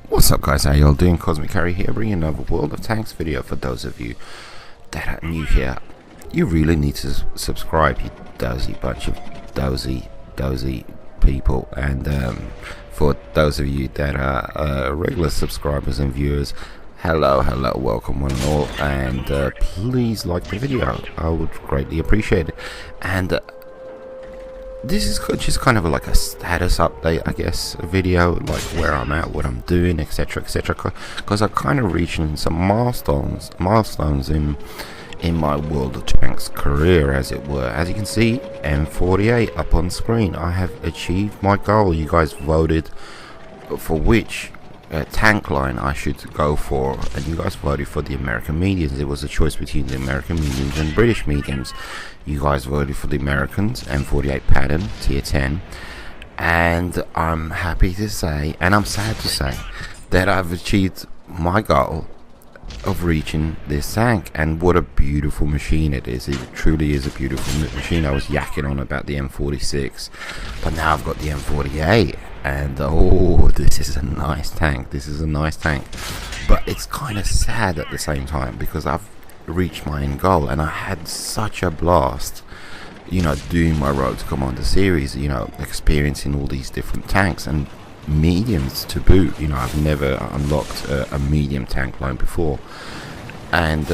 What's up, guys? How y'all doing? Cosmic Carry here, bringing another World of Tanks video. For those of you that are new here, you really need to subscribe, you dozy bunch of dozy people. And for those of you that are regular subscribers and viewers, hello, welcome one and all, and please like the video. I would greatly appreciate it. And this is just kind of like a status update, I guess, a video, like where I'm at, what I'm doing, etc, because I'm kind of reaching some milestones in my World of Tanks career, as it were. As you can see, M48 up on screen. I have achieved my goal. You guys voted for which tank line I should go for, and you guys voted for the American mediums. It was a choice between the American mediums and British mediums. You guys voted for the Americans, M48 pattern, tier 10, and I'm happy to say, and I'm sad to say, that I've achieved my goal of reaching this tank. And what a beautiful machine it is. It truly is a beautiful machine. I was yakking on about the M46, but now I've got the M48, and oh, this is a nice tank. But it's kind of sad at the same time, because I've reached my end goal, and I had such a blast, you know, doing my Road to Commander series, you know, experiencing all these different tanks and mediums to boot. You know, I've never unlocked a medium tank line before, and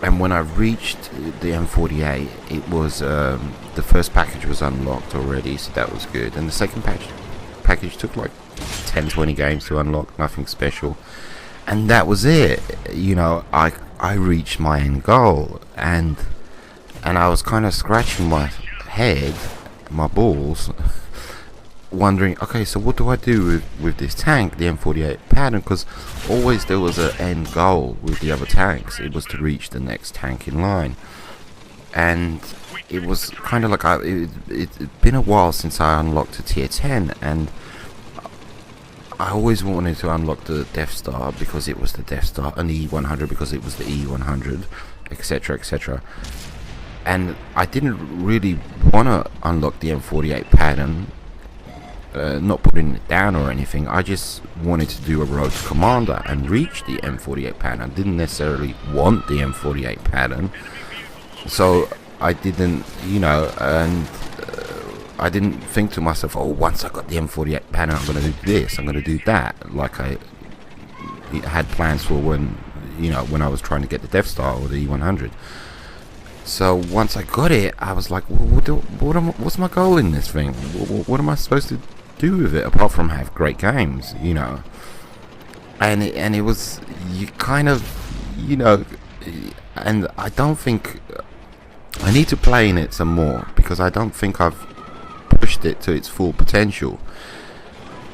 when I reached the M48, it was the first package was unlocked already, so that was good, and the second package took like 10-20 games to unlock, nothing special, and that was it. You know, I reached my end goal, and I was kind of scratching my head, my balls, wondering, okay, so what do I do with this tank, the M48 pattern? Because always there was an end goal with the other tanks. It was to reach the next tank in line, and it was kind of like it'd been a while since I unlocked a tier 10, and I always wanted to unlock the Death Star because it was the Death Star, and the E100 because it was the E100, etc. And I didn't really want to unlock the M48 pattern, not putting it down or anything. I just wanted to do a Road to Commander and reach the M48 pattern. I didn't necessarily want the M48 pattern, so I didn't, you know, and I didn't think to myself, oh, once I got the M48 pattern, I'm going to do this, I'm going to do that, like I had plans for when, you know, when I was trying to get the Death Star or the E100. So once I got it, I was like, well, what's my goal in this thing? What am I supposed to do with it apart from have great games, you know? And it was, you kind of, you know, and I don't think I need to play in it some more, because I don't think I've pushed it to its full potential.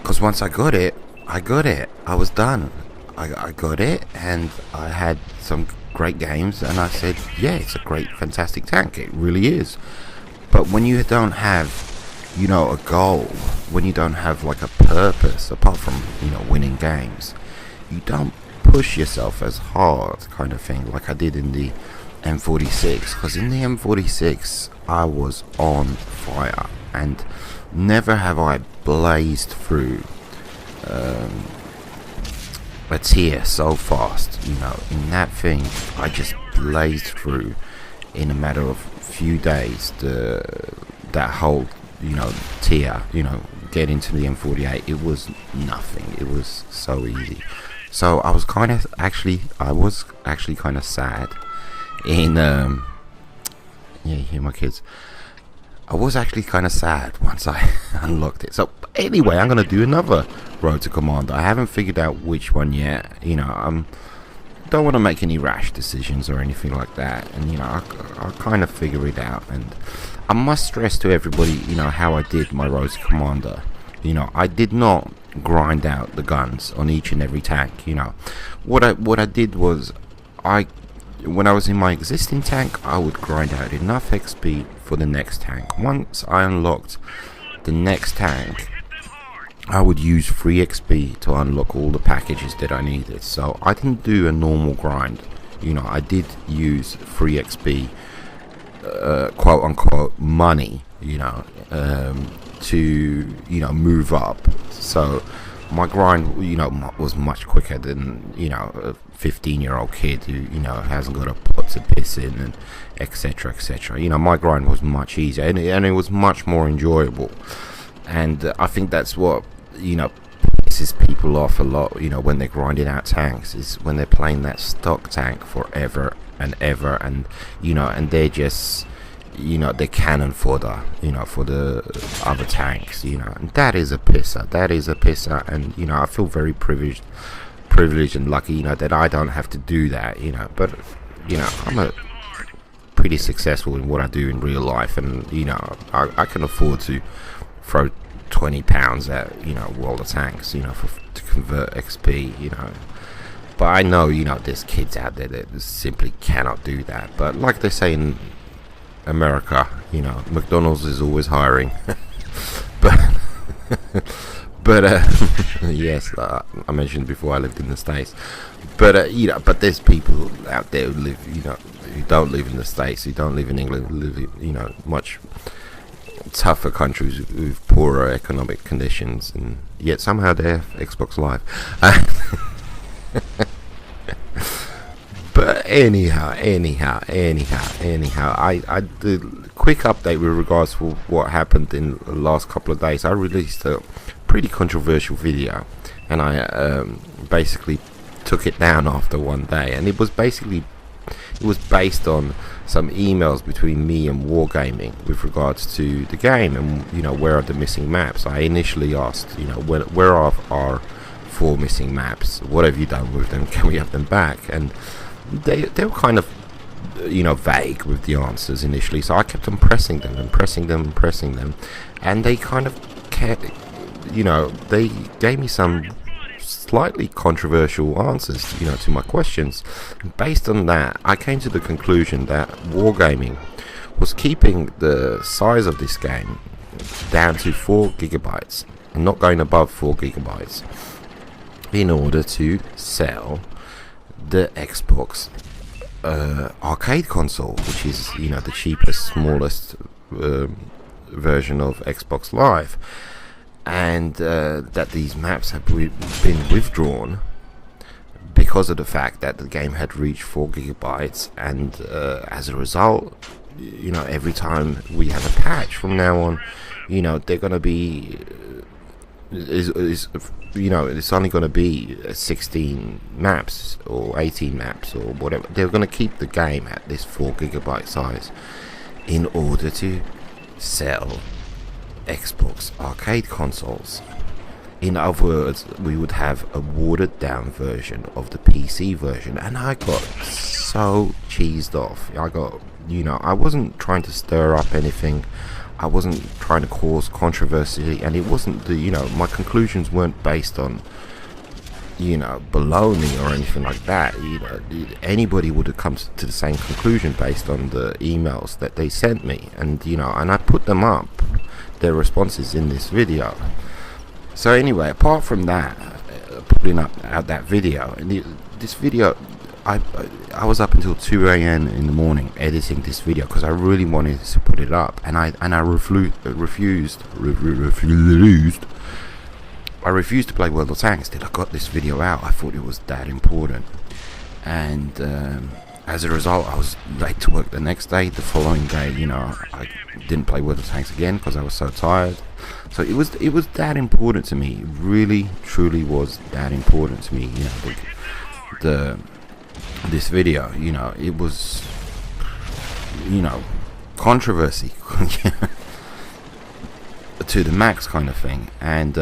Because once I got it, I was done. I got it, and I had some great games, and I said, yeah, it's a great, fantastic tank. It really is. But when you don't have, you know, a goal, when you don't have like a purpose apart from, you know, winning games, you don't push yourself as hard, kind of thing, like I did in the M46. Because in the M46 I was on fire, and never have I blazed through a tier so fast. You know, in that thing I just blazed through in a matter of few days that whole, you know, tier, you know, get into the M48. It was nothing. It was so easy. So I was actually kind of sad in yeah, you hear my kids. I was actually kind of sad once I unlocked it. So anyway, I'm going to do another Road to Commander. I haven't figured out which one yet. You know, don't want to make any rash decisions or anything like that. And, you know, I'll kind of figure it out. And I must stress to everybody, you know, how I did my Road to Commander. You know, I did not grind out the guns on each and every tank. You know, what I did was, when I was in my existing tank, I would grind out enough XP for the next tank. Once I unlocked the next tank, I would use free XP to unlock all the packages that I needed. So I didn't do a normal grind. You know, I did use free XP, quote unquote money, you know, to, you know, move up. So my grind, was much quicker than, a 15-year-old kid who, hasn't got a pot to piss in, and etc, etc. My grind was much easier, and it was much more enjoyable. And I think that's what, pisses people off a lot, when they're grinding out tanks, is when they're playing that stock tank forever and ever, and, and they're just, they're cannon fodder, for the other tanks, and that is a pisser, and, I feel very privileged and lucky, that I don't have to do that, but, I'm pretty successful in what I do in real life, and, I can afford to throw £20 at, World of Tanks, to convert XP, but I know, there's kids out there that simply cannot do that. But like they say in America, McDonald's is always hiring. but yes, I mentioned before I lived in the States, but but there's people out there who live, who don't live in the States, who don't live in England, who live in, much tougher countries with poorer economic conditions, and yet somehow they have Xbox Live. But anyhow, I did quick update with regards to what happened in the last couple of days. I released a pretty controversial video, and I basically took it down after one day, and it was based on some emails between me and Wargaming with regards to the game, and where are the missing maps. I initially asked, where are our 4 missing maps? What have you done with them? Can we have them back? And they were kind of vague with the answers initially, so I kept on pressing them, and they kind of kept, they gave me some slightly controversial answers, to my questions. Based on that, I came to the conclusion that Wargaming was keeping the size of this game down to 4 gigabytes and not going above 4 gigabytes in order to sell the Xbox arcade console, which is, the cheapest, smallest version of Xbox Live. And that these maps have been withdrawn because of the fact that the game had reached 4 gigabytes, and as a result, every time we have a patch from now on, they're going to be it's only going to be 16 maps or 18 maps or whatever. They're going to keep the game at this 4 gigabyte size in order to sell Xbox arcade consoles. In other words, we would have a watered down version of the PC version, and I got so cheesed off. I wasn't trying to stir up anything. I wasn't trying to cause controversy, and it wasn't my conclusions weren't based on baloney or anything like that. Anybody would have come to the same conclusion based on the emails that they sent me, and and I put them up, their responses, in this video. So anyway, apart from that, putting up that video, and this video, I was up until 2 a.m. in the morning editing this video because I really wanted to put it up, and I refused to play World of Tanks till I got this video out. I thought it was that important, and as a result, I was late to work the next day. The following day, I didn't play World of Tanks again because I was so tired. So it was that important to me. It really, truly was that important to me. This video, it was, controversy to the max kind of thing, and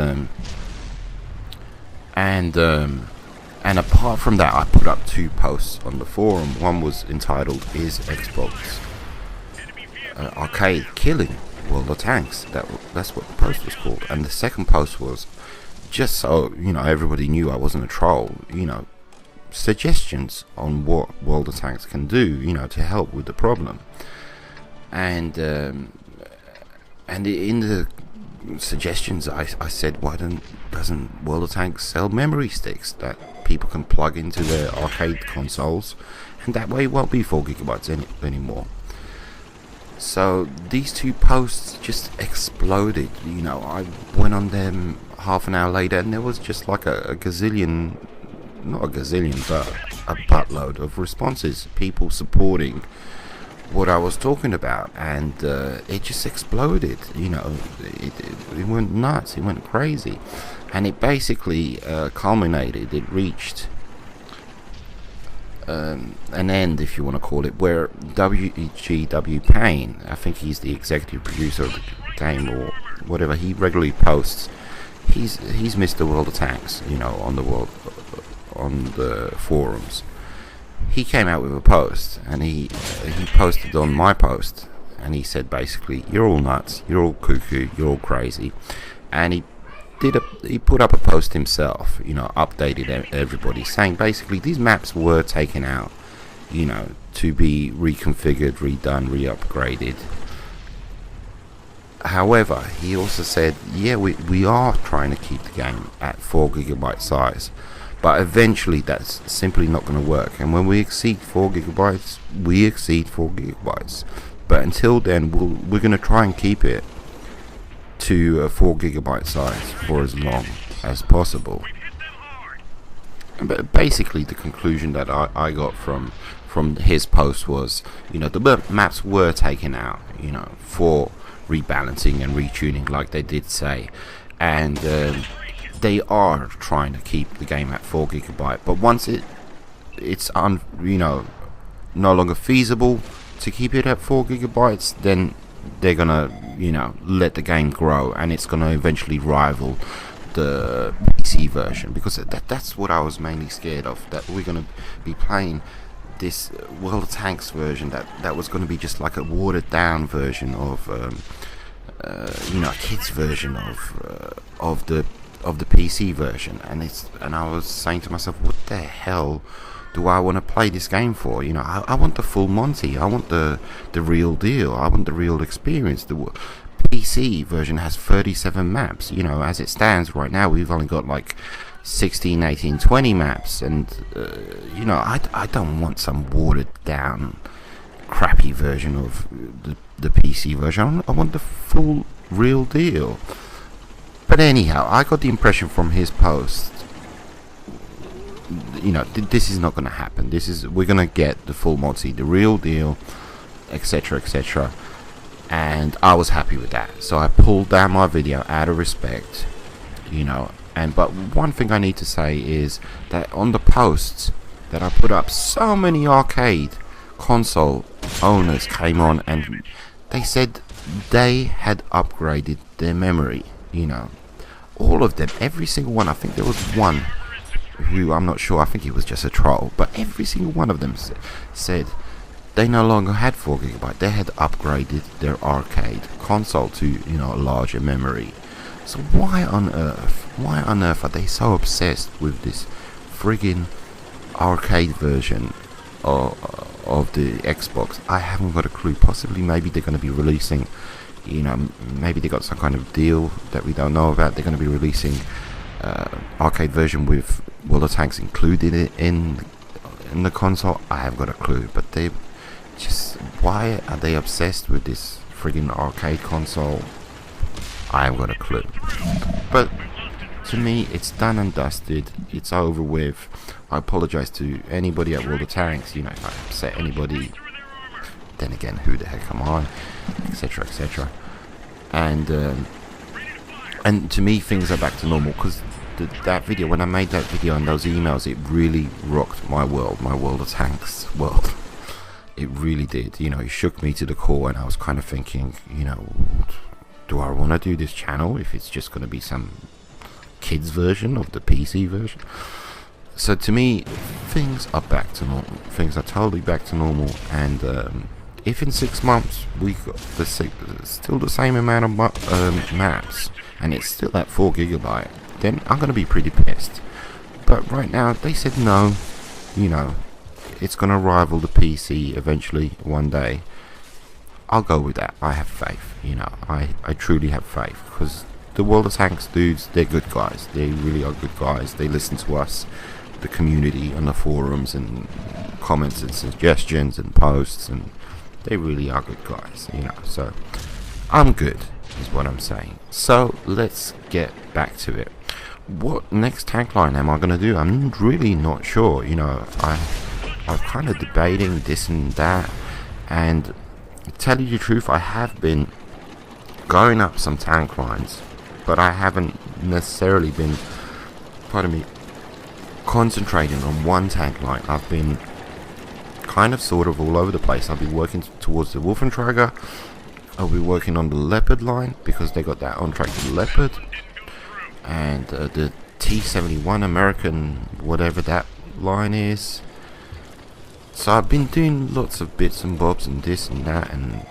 apart from that, I put up 2 posts on the forum. One was entitled "Is Xbox Arcade Killing World of Tanks?" That's what the post was called, and the second post was, just so everybody knew I wasn't a troll, suggestions on what World of Tanks can do, to help with the problem. And in the suggestions, I said, why doesn't World of Tanks sell memory sticks that people can plug into their arcade consoles, and that way it won't be 4 gigabytes anymore. So these two posts just exploded. I went on them half an hour later, and there was just like a gazillion, not a gazillion, but a buttload of responses, people supporting what I was talking about, and it just exploded. It went nuts, it went crazy, and it basically culminated. It reached an end, if you want to call it, where WGW Payne, I think he's the executive producer of the game or whatever, he regularly posts. He's Mr. World of Tanks, on the forums. He came out with a post, and he posted on my post, and he said basically, "You're all nuts, you're all cuckoo, you're all crazy," and he put up a post himself, updated everybody, saying basically these maps were taken out, to be reconfigured, redone, re-upgraded. However, he also said, yeah, we are trying to keep the game at 4 gigabyte size, but eventually that's simply not going to work, and when we exceed 4 gigabytes, we exceed 4 gigabytes. But until then, we're going to try and keep it to a 4 gigabyte size for as long as possible. But basically, the conclusion that I got from his post was, the maps were taken out, for rebalancing and retuning, like they did say, and they are trying to keep the game at 4 gigabyte. But once it's no longer feasible to keep it at 4 gigabytes, then they're gonna let the game grow, and it's gonna eventually rival the PC version, because that's what I was mainly scared of, that we're gonna be playing this World of Tanks version that was going to be just like a watered down version of a kid's version of the PC version, and I was saying to myself, what the hell do I want to play this game for? I want the full Monty, I want the real deal, I want the real experience. The PC version has 37 maps. As it stands right now, we've only got like 16, 18, 20 maps, and I don't want some watered down crappy version of the PC version. I want the full real deal. But anyhow, I got the impression from his post, this is not going to happen. We're going to get the full Monty, the real deal, etc, etc, and I was happy with that, so I pulled down my video out of respect, but one thing I need to say is that on the posts that I put up, so many arcade console owners came on and they said they had upgraded their memory. All of them, every single one. I think there was one who, I'm not sure, I think he was just a troll, but every single one of them said they no longer had 4 gigabyte. They had upgraded their arcade console to a larger memory. So why on earth are they so obsessed with this friggin' arcade version of the Xbox? I haven't got a clue. Possibly, maybe they're going to be releasing, maybe they got some kind of deal that we don't know about. They're going to be releasing arcade version with World of Tanks included in the console. I haven't got a clue, but why are they obsessed with this friggin' arcade console? I haven't got a clue. But to me, it's done and dusted. It's over with. I apologize to anybody at World of Tanks. If I upset anybody, then again, who the heck am I, etc, etc. And to me, things are back to normal, because that video, when I made that video and those emails, it really rocked my world, my World of Tanks world. It really did. It shook me to the core, and I was kind of thinking, do I want to do this channel if it's just going to be some kids version of the PC version? So to me, things are back to normal. Things are totally back to normal, and if in 6 months we got still the same amount of maps, and it's still at 4 gigabyte, then I'm going to be pretty pissed. But right now, they said no, it's going to rival the PC eventually one day. I'll go with that. I have faith, I truly have faith, because the World of Tanks dudes, they're good guys. They really are good guys. They listen to us, the community on the forums, and comments and suggestions and posts, and They really are good guys, you know. So I'm good, is what I'm saying. So let's get back to it. What next tank line am I gonna do? I'm really not sure. You know, I'm kind of debating this and that, and to tell you the truth, I have been going up some tank lines, but I haven't necessarily been, pardon me, concentrating on one tank line. I've been kind of sort of all over the place. I'll be working towards the Wolfentrager. I'll be working on the Leopard line because they got that on track to the Leopard, and the T-71 American, whatever that line is. So I've been doing lots of bits and bobs and this and that, and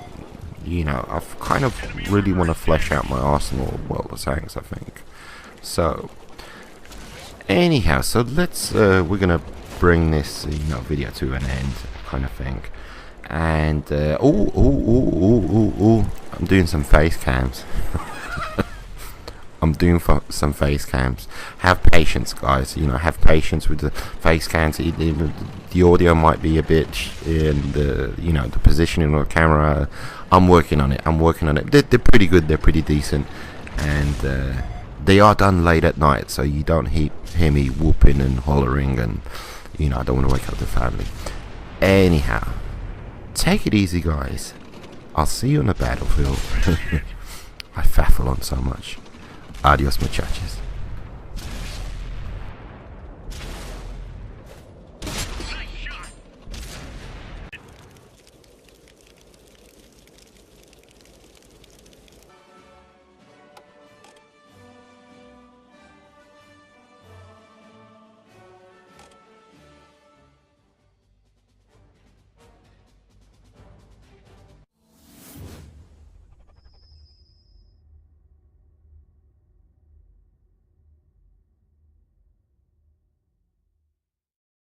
you know, I've kind of really want to flesh out my arsenal of World of Tanks, I think. So anyhow, so let's we're gonna bring this video to an end, kind of thing. And I'm doing some face cams. I'm doing some face cams. Have patience, guys. You know, have patience with the face cams. The audio might be a bit in the the positioning of the camera. I'm working on it. They're pretty good. They're pretty decent, and they are done late at night, so you don't hear me whooping and hollering, and I don't want to wake up the family. Anyhow, take it easy, guys. I'll see you on the battlefield. I faffle on so much. Adios, muchachos.